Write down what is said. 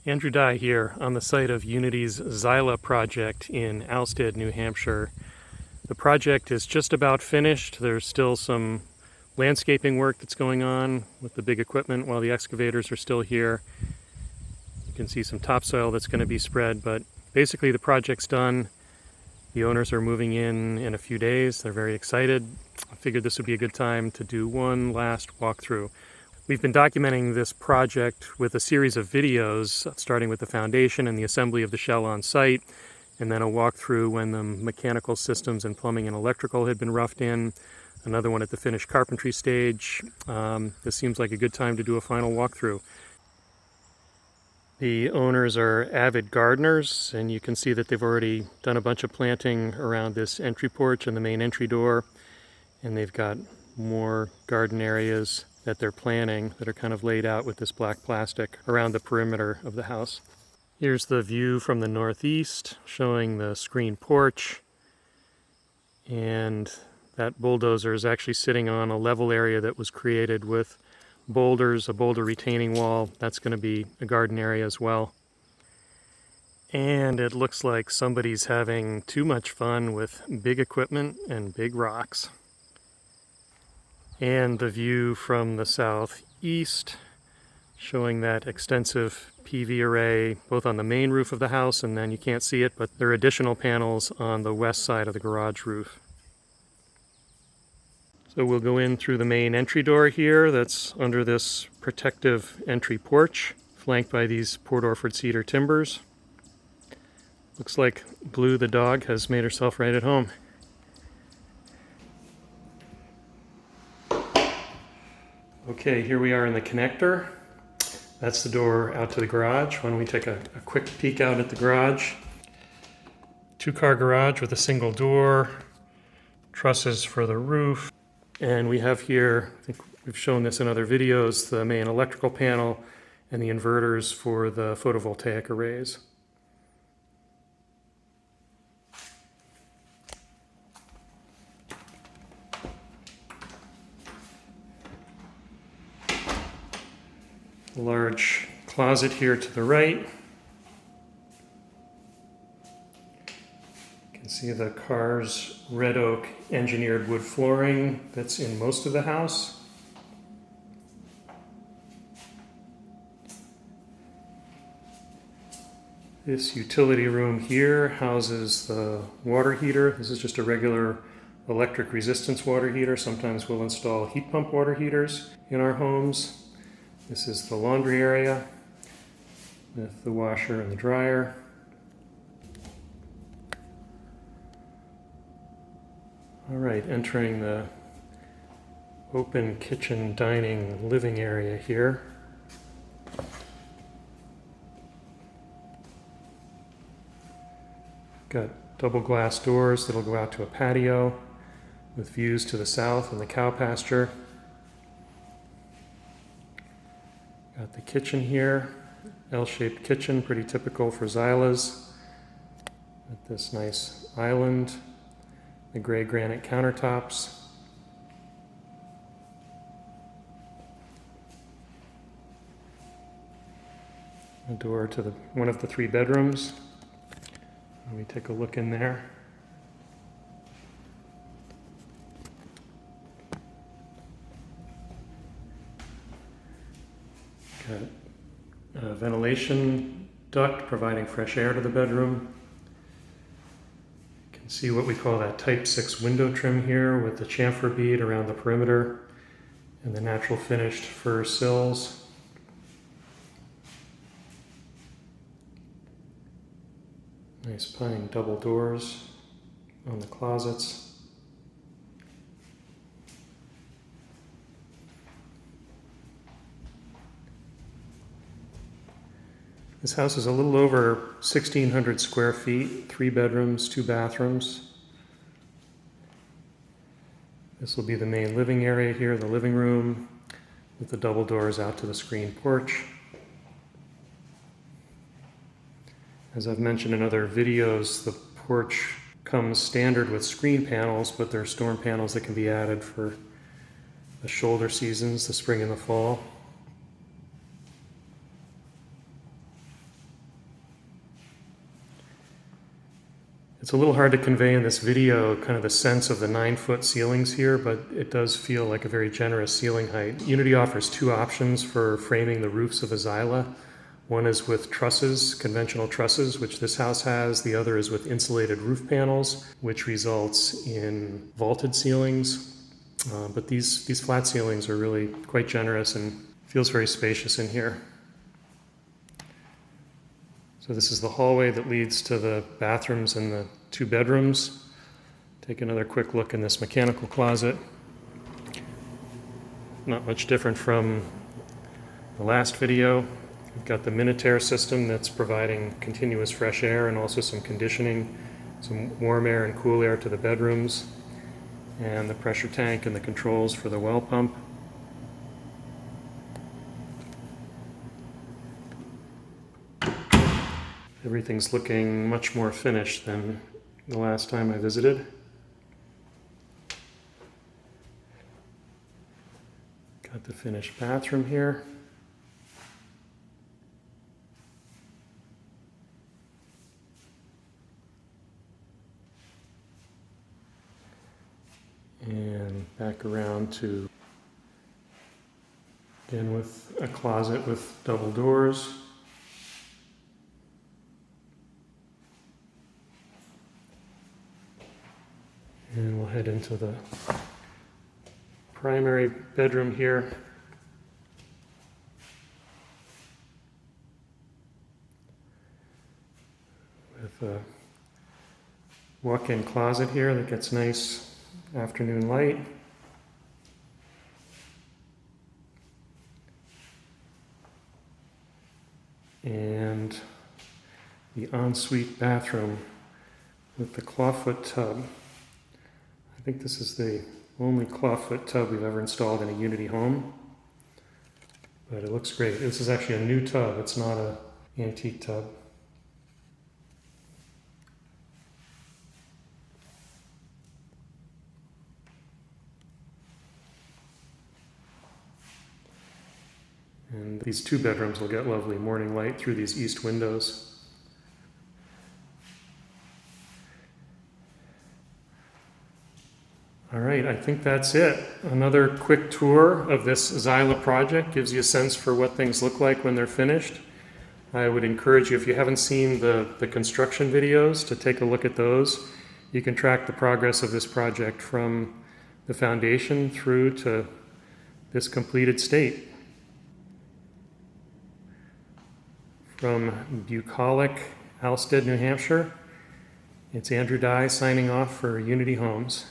Andrew Dye here on the site of Unity's Xyla project in Alstead, New Hampshire. The project is just about finished. There's still some landscaping work that's going on with the big equipment while the excavators are still here. You can see some topsoil that's going to be spread, but basically the project's done. The owners are moving in a few days. They're very excited. I figured this would be a good time to do one last walkthrough. We've been documenting this project with a series of videos, starting with the foundation and the assembly of the shell on site, and then a walkthrough when the mechanical systems and plumbing and electrical had been roughed in, another one at the finished carpentry stage. This seems like a good time to do a final walkthrough. The owners are avid gardeners, and you can see that they've already done a bunch of planting around this entry porch and the main entry door, and they've got more garden areas that they're planning that are kind of laid out with this black plastic around the perimeter of the house. Here's the view from the northeast showing the screen porch, and that bulldozer is actually sitting on a level area that was created with boulders, a boulder retaining wall. That's going to be a garden area as well. And it looks like somebody's having too much fun with big equipment and big rocks. And the view from the southeast showing that extensive PV array both on the main roof of the house, and then you can't see it, but there are additional panels on the west side of the garage roof. So we'll go in through the main entry door here that's under this protective entry porch, flanked by these Port Orford cedar timbers. Looks like Blue the dog has made herself right at home. Okay, here we are in the connector. That's the door out to the garage. Why don't we take a quick peek out at the garage. Two-car garage with a single door, trusses for the roof. And we have here, I think we've shown this in other videos, the main electrical panel and the inverters for the photovoltaic arrays. A large closet here to the right. You can see the car's red oak engineered wood flooring that's in most of the house. This utility room here houses the water heater. This is just a regular electric resistance water heater. Sometimes we'll install heat pump water heaters in our homes. This is the laundry area with the washer and the dryer. All right, entering the open kitchen, dining, living area here. Got double glass doors that'll go out to a patio with views to the south and the cow pasture. Got the kitchen here, L-shaped kitchen, pretty typical for Xylas. With this nice island, the gray granite countertops. A door to one of the three bedrooms. Let me take a look in there. Got a ventilation duct providing fresh air to the bedroom. You can see what we call that Type 6 window trim here with the chamfer bead around the perimeter and the natural finished fir sills. Nice pine double doors on the closets. This house is a little over 1,600 square feet, 3 bedrooms, 2 bathrooms. This will be the main living area here, the living room, with the double doors out to the screen porch. As I've mentioned in other videos, the porch comes standard with screen panels, but there are storm panels that can be added for the shoulder seasons, the spring and the fall. It's a little hard to convey in this video kind of the sense of the 9-foot ceilings here, but it does feel like a very generous ceiling height. Unity offers two options for framing the roofs of a Xyla. One is with trusses, conventional trusses, which this house has. The other is with insulated roof panels, which results in vaulted ceilings. But these flat ceilings are really quite generous and feels very spacious in here. So this is the hallway that leads to the bathrooms and the 2 bedrooms. Take another quick look in this mechanical closet. Not much different from the last video. We've got the Minotaur system that's providing continuous fresh air and also some conditioning, some warm air and cool air to the bedrooms, and the pressure tank and the controls for the well pump. Everything's looking much more finished than the last time I visited. Got the finished bathroom here. And back around to, again, with a closet with double doors. And we'll head into the primary bedroom here. With a walk-in closet here that gets nice afternoon light. And the ensuite bathroom with the clawfoot tub. I think this is the only clawfoot tub we've ever installed in a Unity home, but it looks great. This is actually a new tub, it's not an antique tub. And these 2 bedrooms will get lovely morning light through these east windows. All right, I think that's it. Another quick tour of this Xyla project gives you a sense for what things look like when they're finished. I would encourage you, if you haven't seen the construction videos, to take a look at those. You can track the progress of this project from the foundation through to this completed state. From bucolic Alstead, New Hampshire, it's Andrew Dye signing off for Unity Homes.